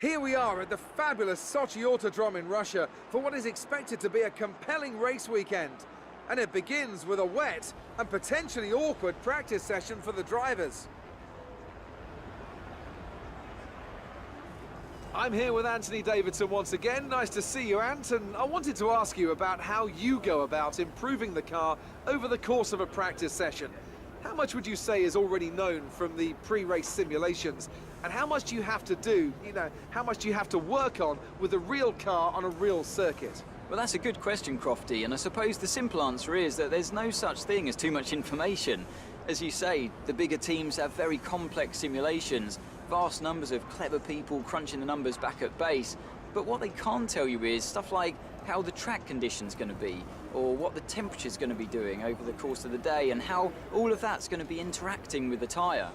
Here we are at the fabulous Sochi Autodrome in Russia for what is expected to be a compelling race weekend. And it begins with a wet and potentially awkward practice session for the drivers. I'm here with Anthony Davidson once again. Nice to see you, Ant. And I wanted to ask you about how you go about improving the car over the course of a practice session. How much would you say is already known from the pre-race simulations? And how much do you have to do, how much do you have to work on with a real car on a real circuit? Well, that's a good question, Crofty, and I suppose the simple answer is that there's no such thing as too much information. As you say, the bigger teams have very complex simulations, vast numbers of clever people crunching the numbers back at base, but what they can't tell you is stuff like how the track condition's going to be, or what the temperature's going to be doing over the course of the day, and how all of that's going to be interacting with the tyre.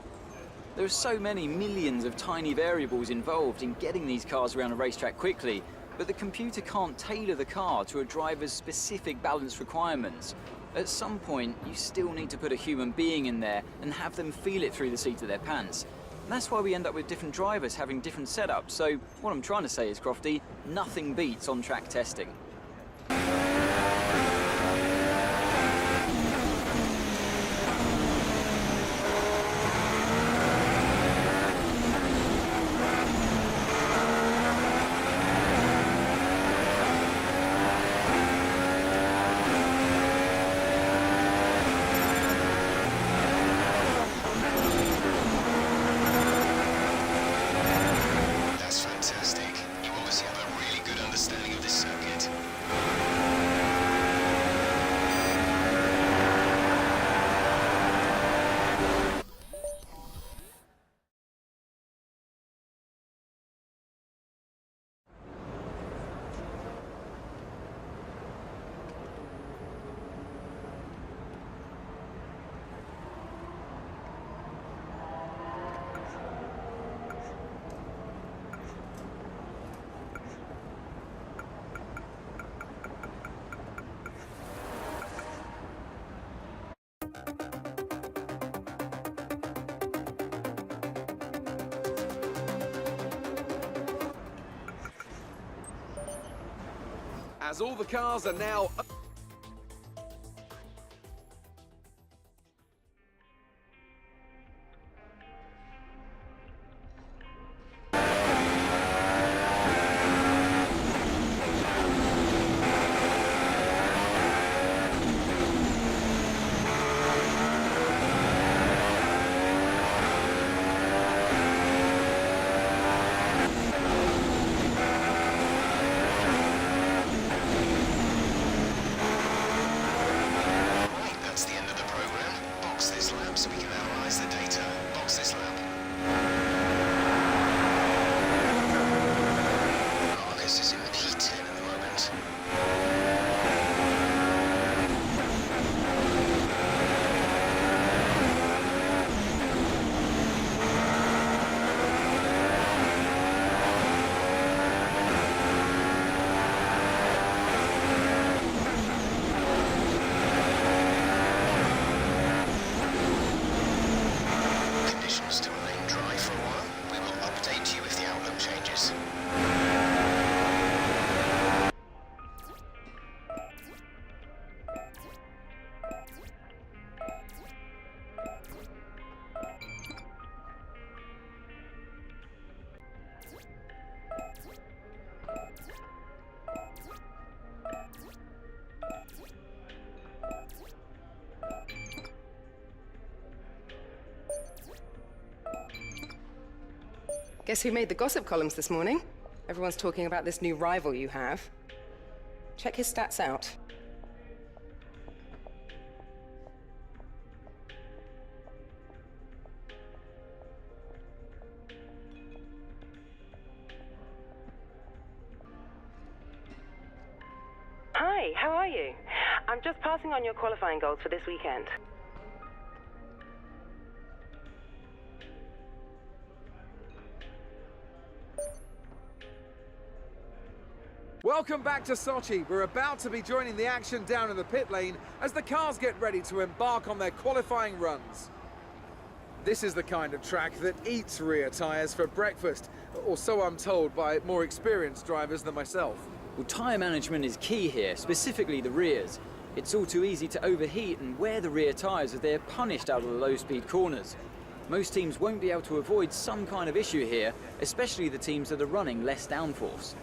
There are so many millions of tiny variables involved in getting these cars around a racetrack quickly, but the computer can't tailor the car to a driver's specific balance requirements. At some point, you still need to put a human being in there and have them feel it through the seat of their pants. And that's why we end up with different drivers having different setups. So what I'm trying to say is, Crofty, nothing beats on-track testing. As all the cars are now... so we can analyze the data. Box this lab. Marcus is in P10 at the moment. To remain dry for a while. We will update you if the outlook changes. Guess who made the gossip columns this morning? Everyone's talking about this new rival you have. Check his stats out. Hi, how are you? I'm just passing on your qualifying goals for this weekend. Welcome back to Sochi. We're about to be joining the action down in the pit lane as the cars get ready to embark on their qualifying runs. This is the kind of track that eats rear tyres for breakfast, or so I'm told by more experienced drivers than myself. Well, tyre management is key here, specifically the rears. It's all too easy to overheat and wear the rear tyres as they're punished out of the low-speed corners. Most teams won't be able to avoid some kind of issue here, especially the teams that are running less downforce.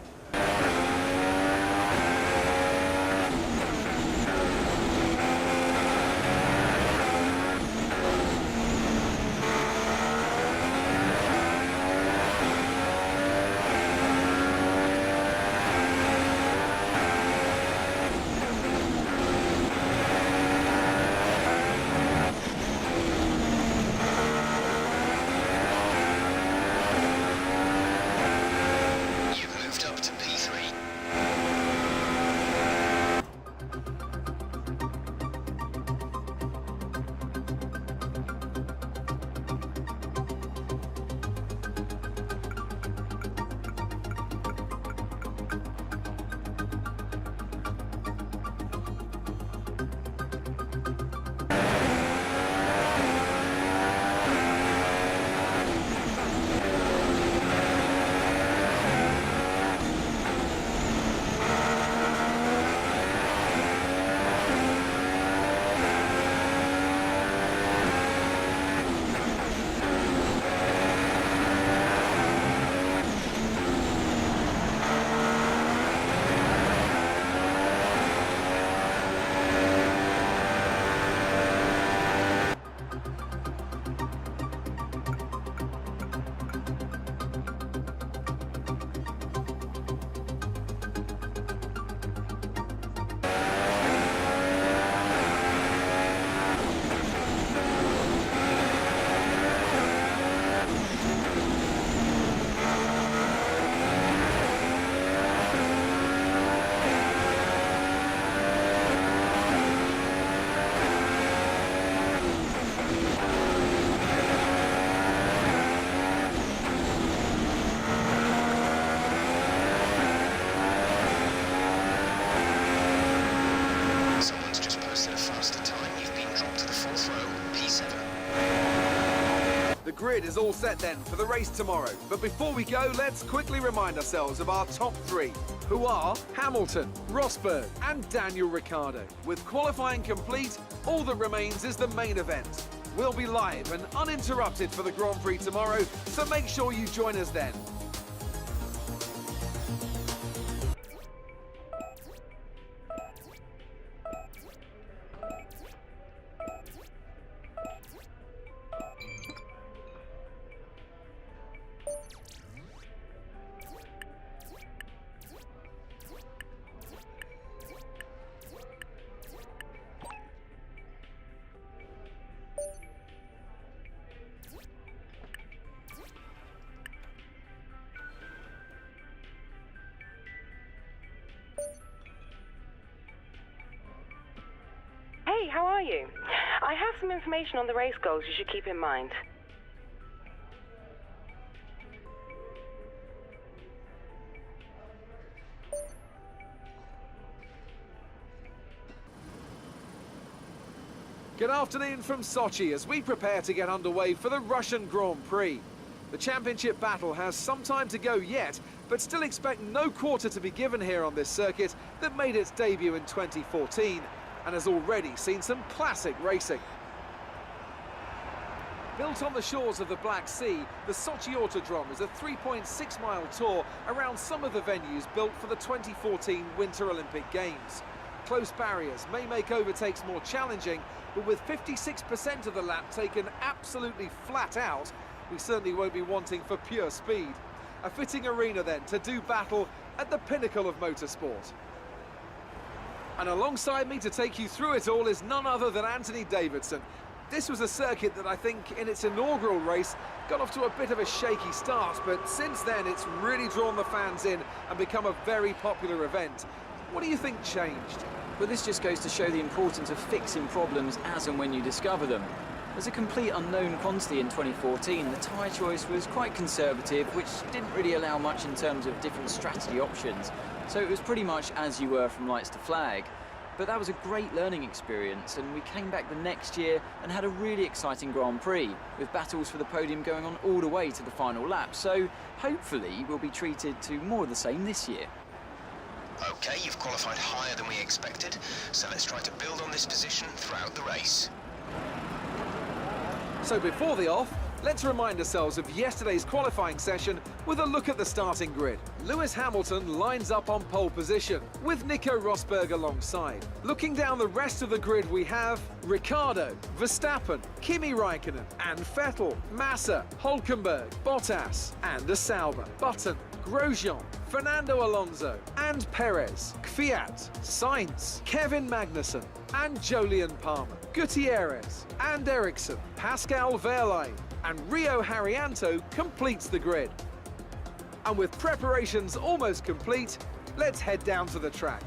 Grid is all set then for the race tomorrow. But before we go, let's quickly remind ourselves of our top three, who are Hamilton, Rosberg and Daniel Ricciardo. With qualifying complete, all that remains is the main event. We'll be live and uninterrupted for the Grand Prix tomorrow, so make sure you join us then. Hey, how are you? I have some information on the race goals you should keep in mind. Good afternoon from Sochi as we prepare to get underway for the Russian Grand Prix. The championship battle has some time to go yet, but still expect no quarter to be given here on this circuit that made its debut in 2014 and has already seen some classic racing. Built on the shores of the Black Sea, the Sochi Autodrome is a 3.6-mile tour around some of the venues built for the 2014 Winter Olympic Games. Close barriers may make overtakes more challenging, but with 56% of the lap taken absolutely flat out, we certainly won't be wanting for pure speed. A fitting arena then to do battle at the pinnacle of motorsport. And alongside me to take you through it all is none other than Anthony Davidson. This was a circuit that I think in its inaugural race got off to a bit of a shaky start, but since then it's really drawn the fans in and become a very popular event. What do you think changed? Well, this just goes to show the importance of fixing problems as and when you discover them. As a complete unknown quantity in 2014, the tyre choice was quite conservative, which didn't really allow much in terms of different strategy options. So it was pretty much as you were from lights to flag. But that was a great learning experience, and we came back the next year and had a really exciting Grand Prix, with battles for the podium going on all the way to the final lap. So hopefully we'll be treated to more of the same this year. Okay, you've qualified higher than we expected, so let's try to build on this position throughout the race. So before the off, let's remind ourselves of yesterday's qualifying session with a look at the starting grid. Lewis Hamilton lines up on pole position, with Nico Rosberg alongside. Looking down the rest of the grid, we have Ricciardo, Verstappen, Kimi Raikkonen, and Vettel, Massa, Hülkenberg, Bottas, and Sauber, Button, Grosjean, Fernando Alonso, and Perez, Kvyat, Sainz, Kevin Magnussen, and Jolyon Palmer, Gutierrez, and Ericsson, Pascal Wehrlein, and Rio Haryanto completes the grid. And with preparations almost complete, let's head down to the track.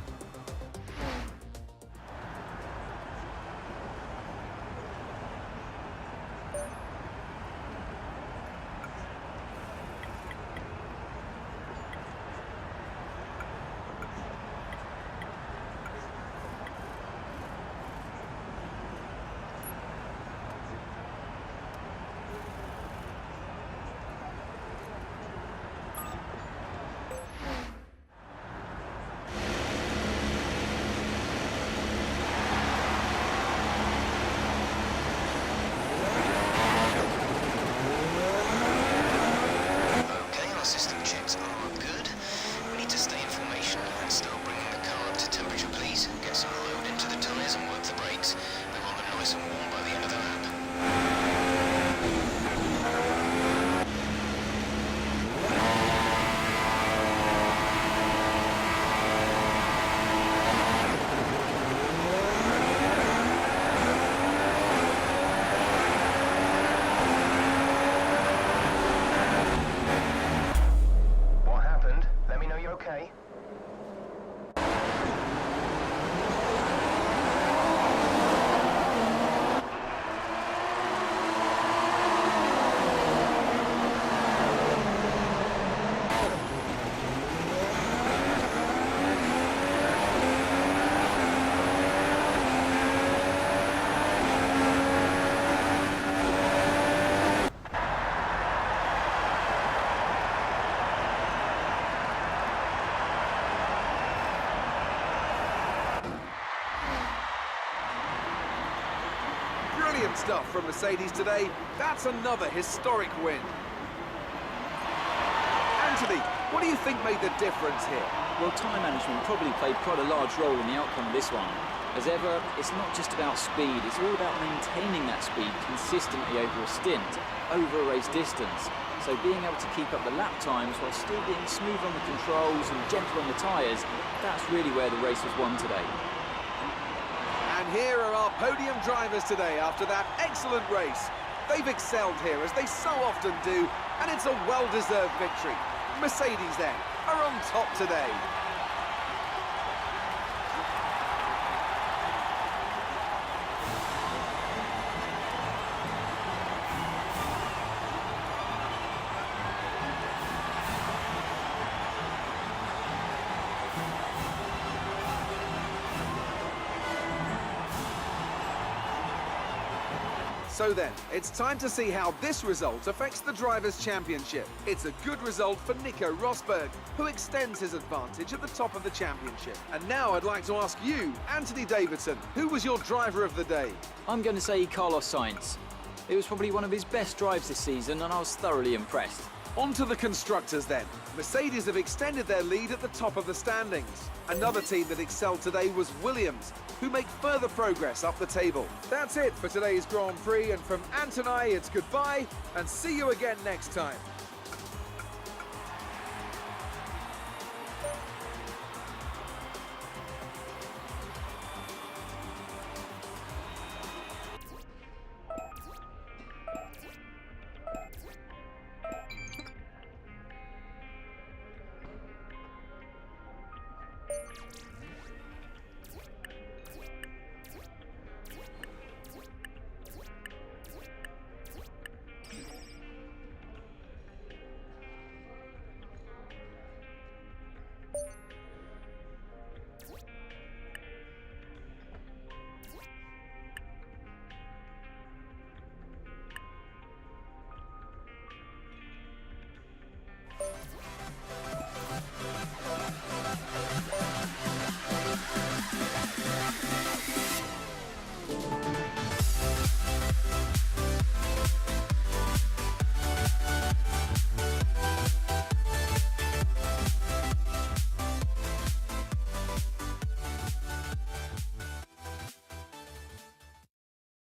Brilliant stuff from Mercedes today. That's another historic win. Anthony, what do you think made the difference here? Well, time management probably played quite a large role in the outcome of this one. As ever, it's not just about speed, it's all about maintaining that speed consistently over a stint, over a race distance. So being able to keep up the lap times while still being smooth on the controls and gentle on the tyres, that's really where the race was won today. And here are our podium drivers today after that excellent race. They've excelled here, as they so often do, and it's a well-deserved victory. Mercedes, then, are on top today. So then, it's time to see how this result affects the Drivers' Championship. It's a good result for Nico Rosberg, who extends his advantage at the top of the championship. And now I'd like to ask you, Anthony Davidson, who was your driver of the day? I'm going to say Carlos Sainz. It was probably one of his best drives this season, and I was thoroughly impressed. On to the constructors then. Mercedes have extended their lead at the top of the standings. Another team that excelled today was Williams, who make further progress up the table. That's it for today's Grand Prix, and from Ant and I, it's goodbye, and see you again next time.